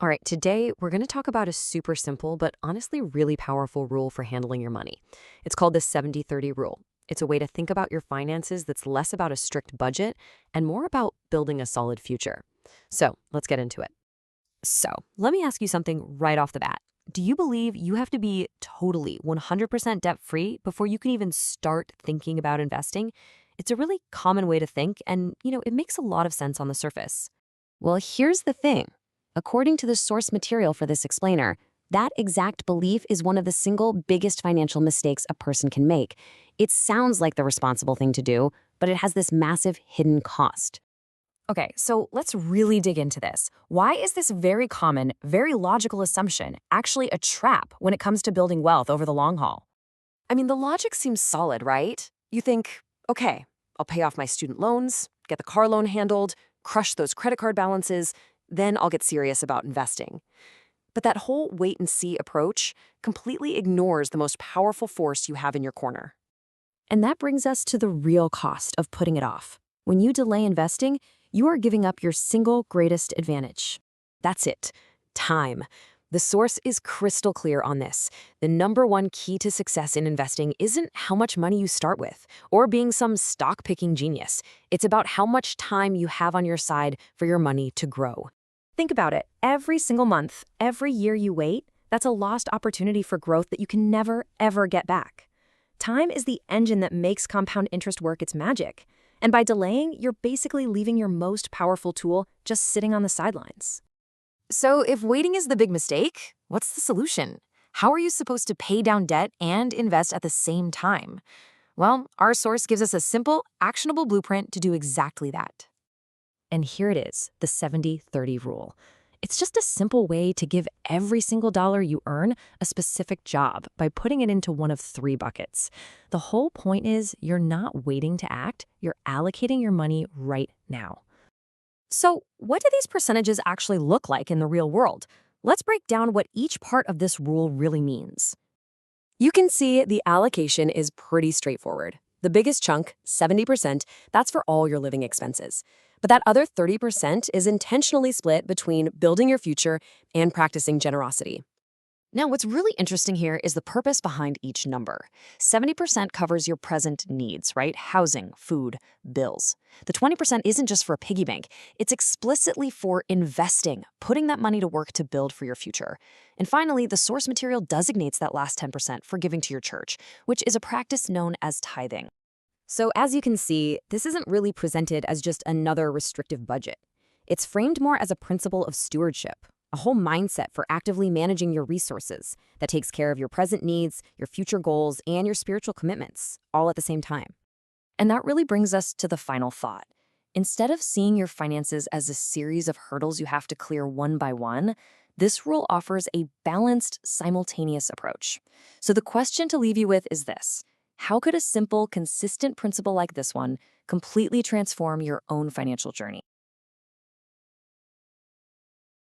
All right, today we're going to talk about a super simple but honestly really powerful rule for handling your money. It's called the 70-30 rule. It's a way to think about your finances that's less about a strict budget and more about building a solid future. So let's get into it. So let me ask you something right off the bat. Do you believe you have to be totally 100% debt-free before you can even start thinking about investing? It's a really common way to think, and it makes a lot of sense on the surface. Well, here's the thing. According to the source material for this explainer, that exact belief is one of the single biggest financial mistakes a person can make. It sounds like the responsible thing to do, but it has this massive hidden cost. Okay, so let's really dig into this. Why is this very common, very logical assumption actually a trap when it comes to building wealth over the long haul? I mean, the logic seems solid, right? You think, okay, I'll pay off my student loans, get the car loan handled, crush those credit card balances, then I'll get serious about investing. But that whole wait and see approach completely ignores the most powerful force you have in your corner. And that brings us to the real cost of putting it off. When you delay investing, you are giving up your single greatest advantage. That's it, time. The source is crystal clear on this. The number one key to success in investing isn't how much money you start with or being some stock-picking genius. It's about how much time you have on your side for your money to grow. Think about it. Every single month, every year you wait, that's a lost opportunity for growth that you can never, ever get back. Time is the engine that makes compound interest work its magic. And by delaying, you're basically leaving your most powerful tool just sitting on the sidelines. So if waiting is the big mistake, what's the solution? How are you supposed to pay down debt and invest at the same time? Well, our source gives us a simple, actionable blueprint to do exactly that. And here it is, the 70-30 rule. It's just a simple way to give every single dollar you earn a specific job by putting it into one of three buckets. The whole point is you're not waiting to act, you're allocating your money right now. So what do these percentages actually look like in the real world? Let's break down what each part of this rule really means. You can see the allocation is pretty straightforward. The biggest chunk, 70%, that's for all your living expenses. But that other 30% is intentionally split between building your future and practicing generosity. Now, what's really interesting here is the purpose behind each number. 70% covers your present needs, right? Housing, food, bills. The 20% isn't just for a piggy bank. It's explicitly for investing, putting that money to work to build for your future. And finally, the source material designates that last 10% for giving to your church, which is a practice known as tithing. So as you can see, this isn't really presented as just another restrictive budget. It's framed more as a principle of stewardship, a whole mindset for actively managing your resources that takes care of your present needs, your future goals, and your spiritual commitments, all at the same time. And that really brings us to the final thought. Instead of seeing your finances as a series of hurdles you have to clear one by one, this rule offers a balanced, simultaneous approach. So the question to leave you with is this. How could a simple, consistent principle like this one completely transform your own financial journey?